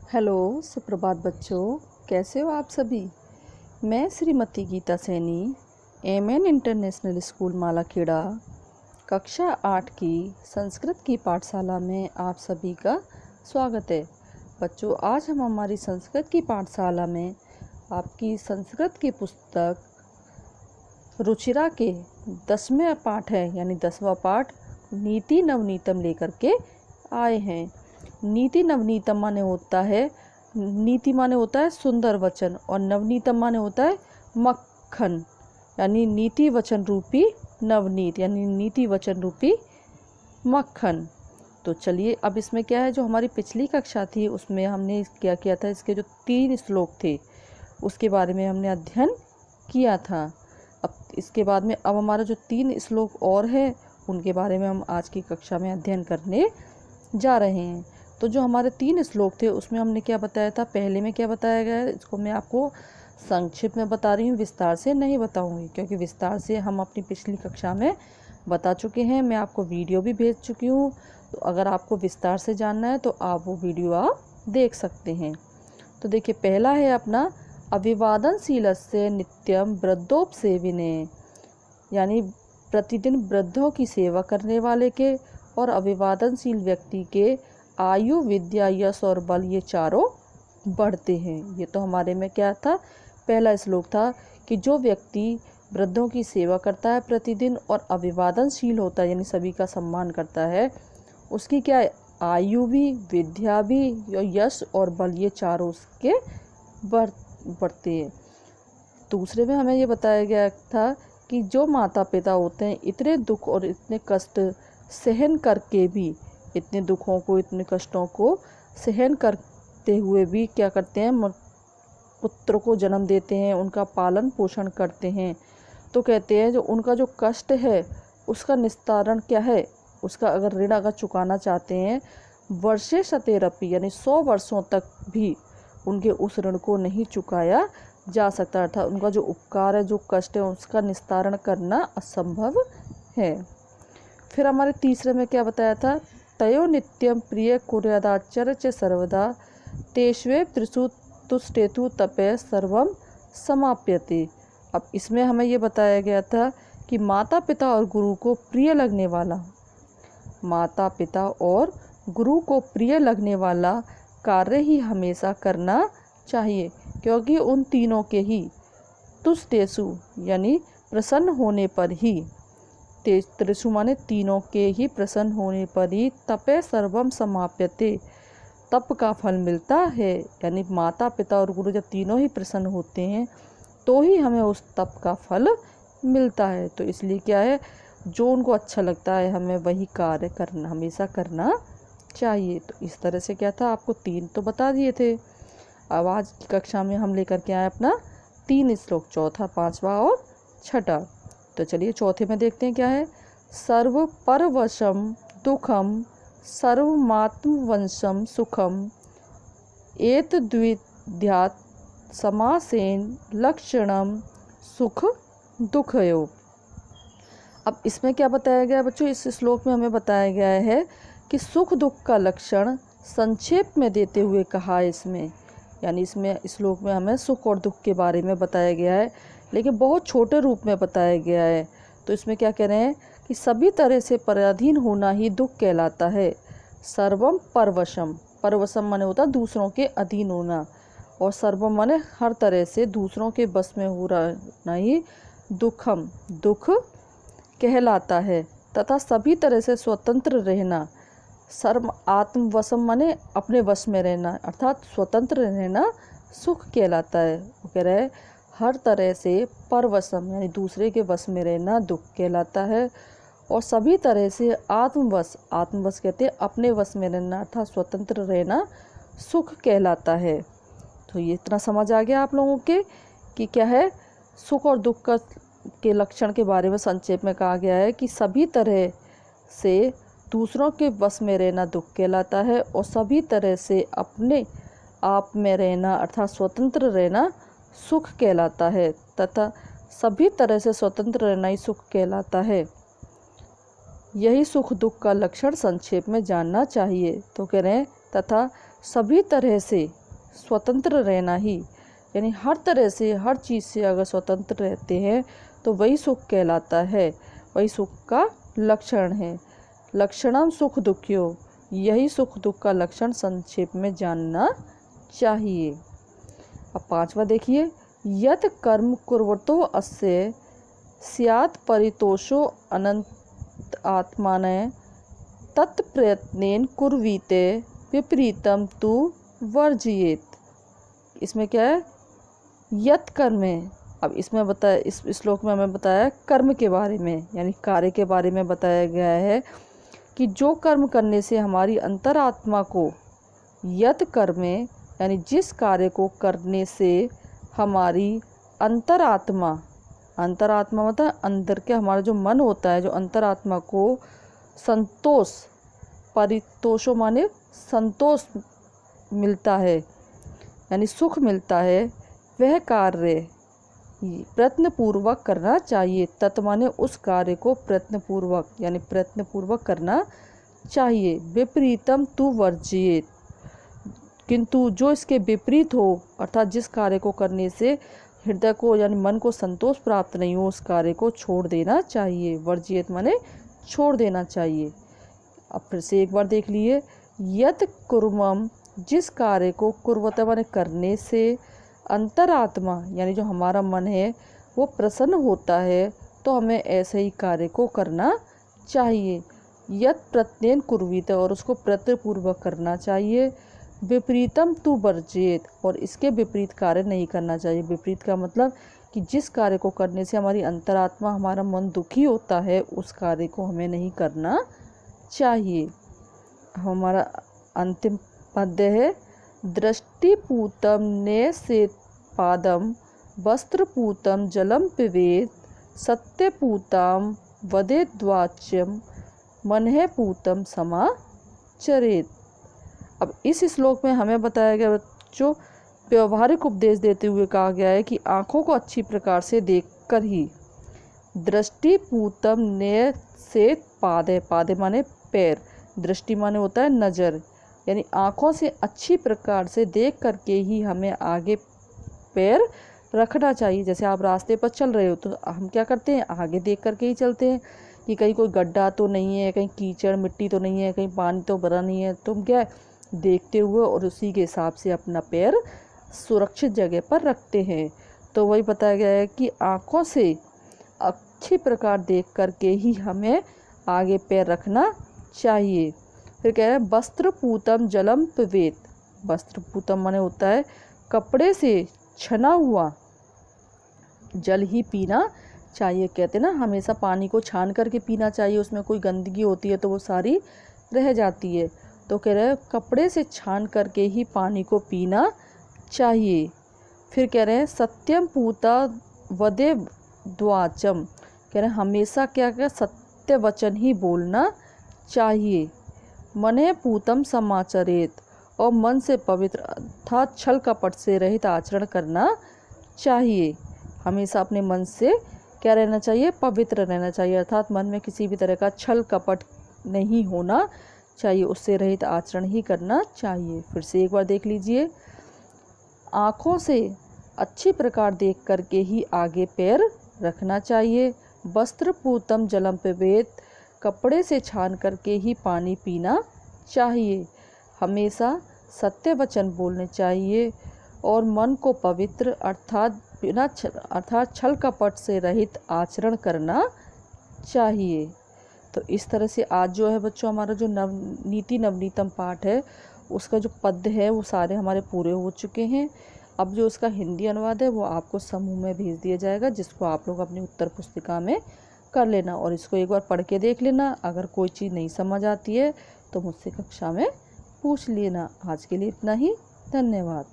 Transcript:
Hello, सुप्रभात बच्चों। कैसे हो आप सभी। मैं Shrimati Geeta Saini M N international school Malakheda कक्षा 8 की संस्कृत की पाठशाला में आप सभी का स्वागत है। बच्चों, आज हम हमारी संस्कृत की पाठशाला में आपकी संस्कृत की पुस्तक रुचिरा के 10वें पाठ है, यानी 10वां पाठ नीति नवनीतम लेकर के आए हैं। नीति नवनीतम माने होता है, नीति माने होता है सुंदर वचन, और नवनीतम माने होता है मक्खन, यानी नीति वचन रूपी नवनीत, यानी नीति वचन रूपी मक्खन। तो चलिए, अब इसमें क्या है, जो हमारी पिछली कक्षा थी उसमें हमने क्या किया था, इसके जो 3 श्लोक थे उसके बारे में हमने अध्ययन किया था। अब इसके बाद में अब हमारा जो 3 श्लोक और है उनके बारे में हम आज की कक्षा में अध्ययन करने जा रहे हैं। तो जो हमारे 3 श्लोक थे उसमें हमने क्या बताया था, पहले में क्या बताया गया है, इसको मैं आपको संक्षिप्त में बता रही हूँ, विस्तार से नहीं बताऊँगी, क्योंकि विस्तार से हम अपनी पिछली कक्षा में बता चुके हैं। मैं आपको वीडियो भी भेज चुकी हूँ, तो अगर आपको विस्तार से जानना है तो आप वो वीडियो आप देख सकते हैं। तो देखिए, पहला है अपना अभिवादनशीलस्य नित्यम वृद्धोपसेविने, यानी प्रतिदिन वृद्धों की सेवा करने वाले के और अभिवादनशील व्यक्ति के आयु, विद्या, यश और बल ये चारों बढ़ते हैं। ये तो हमारे में क्या था, पहला श्लोक था कि जो व्यक्ति वृद्धों की सेवा करता है प्रतिदिन और अभिवादनशील होता है, यानी सभी का सम्मान करता है, उसकी क्या है, आयु भी, विद्या भी, यश और बल ये चारों उसके बढ़ते हैं। दूसरे में हमें ये बताया गया था कि जो माता पिता होते हैं इतने दुख और इतने कष्ट सहन करके भी, इतने दुखों को, इतने कष्टों को सहन करते हुए भी क्या करते हैं, पुत्र को जन्म देते हैं, उनका पालन पोषण करते हैं। तो कहते हैं जो उनका जो कष्ट है उसका निस्तारण क्या है, उसका अगर ऋण अगर चुकाना चाहते हैं, वर्षे शतेरपि, यानी 100 वर्षों तक भी उनके उस ऋण को नहीं चुकाया जा सकता, अर्थात उनका जो उपकार है, जो कष्ट है, उसका निस्तारण करना असंभव है। फिर हमारे तीसरे में क्या बताया था, तयो नित्यम प्रिय कुर्यादाचर्य च सर्वदा तेष्वे त्रिषु तुष्टेतु तपे सर्वम समाप्यते। अब इसमें हमें ये बताया गया था कि माता पिता और गुरु को प्रिय लगने वाला, माता पिता और गुरु को प्रिय लगने वाला कार्य ही हमेशा करना चाहिए, क्योंकि उन तीनों के ही तुष्टेषु, यानी प्रसन्न होने पर ही, त्रिषु माने तीनों के ही प्रसन्न होने पर ही, तपे सर्वम समाप्यते, तप का फल मिलता है। यानी माता पिता और गुरु जब तीनों ही प्रसन्न होते हैं तो ही हमें उस तप का फल मिलता है। तो इसलिए क्या है, जो उनको अच्छा लगता है हमें वही कार्य करना, हमेशा करना चाहिए। तो इस तरह से क्या था, आपको 3 तो बता दिए थे। अब आज की कक्षा में हम लेकर के आए अपना 3 श्लोक, चौथा, 5वां और 6ठा। तो चलिए चौथे में देखते हैं क्या है, सर्व परवशम दुखम सर्वमात्मवंशम सुखम एत द्विध्यात् समासेन लक्षणम सुख दुखयो। अब इसमें क्या बताया गया है बच्चों, इस श्लोक में हमें बताया गया है कि सुख दुख का लक्षण संक्षेप में देते हुए कहा है इसमें, यानी इसमें श्लोक में हमें सुख और दुख के बारे में बताया गया है, लेकिन बहुत छोटे रूप में बताया गया है। तो इसमें क्या कह रहे हैं कि सभी तरह से पराधीन होना ही दुख कहलाता है। सर्वम परवशम, परवशम माने होता दूसरों के अधीन होना, और सर्वम माने हर तरह से दूसरों के बस में हो रहना ही दुखम, दुख कहलाता है। तथा सभी तरह से स्वतंत्र रहना, सर्व आत्मवशम माने अपने वश में रहना, अर्थात स्वतंत्र रहना सुख कहलाता है। वो कह रहे हैं हर तरह से परवशम, यानी दूसरे के वश में रहना दुख कहलाता है, और सभी तरह से आत्मवश, आत्मवश कहते हैं अपने वश में रहना, अर्थात स्वतंत्र रहना सुख कहलाता है। तो ये इतना समझ आ गया आप लोगों के कि क्या है, सुख और दुख के लक्षण के बारे में संक्षेप में कहा गया है कि सभी तरह से दूसरों के वश में रहना दुख कहलाता है, और सभी तरह से अपने आप में रहना अर्थात स्वतंत्र रहना सुख कहलाता है, तथा सभी तरह से स्वतंत्र रहना ही सुख कहलाता है। यही सुख दुख का लक्षण संक्षेप में जानना चाहिए। तो कह रहे हैं तथा सभी तरह से स्वतंत्र रहना ही, यानी हर तरह से हर चीज़ से अगर स्वतंत्र रहते हैं तो वही सुख कहलाता है, वही सुख का लक्षण है। लक्षणम सुख दुख्यो, यही सुख दुख का लक्षण संक्षेप में जानना चाहिए। अब पांचवा देखिए, यत् कर्म कुर्वतो अस्य स्यात् परितोषो अनंत आत्माने तत्प्रयत्नेन कुर्वीते विपरीतम तु वर्जयेत। इसमें क्या है, यत् कर्म है। अब इसमें बताया, इस श्लोक में हमें बताया कर्म के बारे में, यानी कार्य के बारे में बताया गया है कि जो कर्म करने से हमारी अंतरात्मा को, यत् कर्म यानी जिस कार्य को करने से हमारी अंतरात्मा, अंतरात्मा मतलब अंदर के हमारा जो मन होता है, जो अंतरात्मा को संतोष, परितोषो माने संतोष मिलता है, यानी सुख मिलता है, वह कार्य प्रयत्नपूर्वक करना चाहिए। तत् माने उस कार्य को प्रयत्नपूर्वक, यानी प्रयत्नपूर्वक करना चाहिए। विपरीतम तु वर्जयेत, किंतु जो इसके विपरीत हो, अर्थात जिस कार्य को करने से हृदय को यानी मन को संतोष प्राप्त नहीं हो, उस कार्य को छोड़ देना चाहिए। वर्जयेत माने छोड़ देना चाहिए। अब फिर से एक बार देख लिए, यत् कुर्मम, जिस कार्य को, कुर्वते माने करने से, अंतरात्मा यानी जो हमारा मन है वो प्रसन्न होता है, तो हमें ऐसे ही कार्य को करना चाहिए। यत् प्रत्ययन कुर्वीत, और उसको प्रत्ययपूर्वक करना चाहिए। विपरीतम तु वर्जयेत, और इसके विपरीत कार्य नहीं करना चाहिए। विपरीत का मतलब कि जिस कार्य को करने से हमारी अंतरात्मा, हमारा मन दुखी होता है, उस कार्य को हमें नहीं करना चाहिए। हमारा अंतिम पद्य है, दृष्टिपूतम नेसेत पादम वस्त्रपूतम जलम पिबेत सत्यपूतम वदेद्वाच्यम मनहे पूतम समाचरेत। अब इस श्लोक में हमें बताया गया बच्चों, व्यवहारिक उपदेश देते हुए कहा गया है कि आँखों को अच्छी प्रकार से देखकर ही, दृष्टिपूतम नेसेत पादे, पादे माने पैर, दृष्टि माने होता है नज़र, यानी आँखों से अच्छी प्रकार से देख करके ही हमें आगे पैर रखना चाहिए। जैसे आप रास्ते पर चल रहे हो तो हम क्या करते हैं, आगे देख करके ही चलते हैं कि कहीं कोई गड्ढा तो नहीं है, कहीं कीचड़ मिट्टी तो नहीं है, कहीं पानी तो भरा नहीं है। तुम क्या देखते हुए और उसी के हिसाब से अपना पैर सुरक्षित जगह पर रखते हैं। तो वही बताया गया है कि आँखों से अच्छी प्रकार देख करके ही हमें आगे पैर रखना चाहिए। फिर कह रहे हैं वस्त्रपूतम जलम पिबेत, वस्त्रपूतम माने होता है कपड़े से छना हुआ जल ही पीना चाहिए। कहते हैं ना, हमेशा पानी को छान करके पीना चाहिए, उसमें कोई गंदगी होती है तो वो सारी रह जाती है। तो कह रहे हैं कपड़े से छान करके ही पानी को पीना चाहिए। फिर कह रहे हैं सत्यम पूता वदे द्वाचम, कह रहे हैं हमेशा क्या क्या सत्य वचन ही बोलना चाहिए। मने पूतम समाचरेत, और मन से पवित्र अर्थात छल कपट से रहित आचरण करना चाहिए। हमेशा अपने मन से क्या रहना चाहिए, पवित्र रहना चाहिए, अर्थात मन में किसी भी तरह का छल कपट नहीं होना चाहिए, उससे रहित आचरण ही करना चाहिए। फिर से एक बार देख लीजिए, आँखों से अच्छी प्रकार देख करके ही आगे पैर रखना चाहिए। वस्त्रपूतम जलम पिबेत, कपड़े से छान करके ही पानी पीना चाहिए। हमेशा सत्य वचन बोलने चाहिए और मन को पवित्र अर्थात छल कपट से रहित आचरण करना चाहिए। तो इस तरह से आज जो है बच्चों, हमारा जो नवनीतम पाठ है उसका जो पद्य है वो सारे हमारे पूरे हो चुके हैं। अब जो उसका हिंदी अनुवाद है वो आपको समूह में भेज दिया जाएगा, जिसको आप लोग अपनी उत्तर पुस्तिका में कर लेना और इसको एक बार पढ़ के देख लेना। अगर कोई चीज़ नहीं समझ आती है तो मुझसे कक्षा में पूछ लेना। आज के लिए इतना ही, धन्यवाद।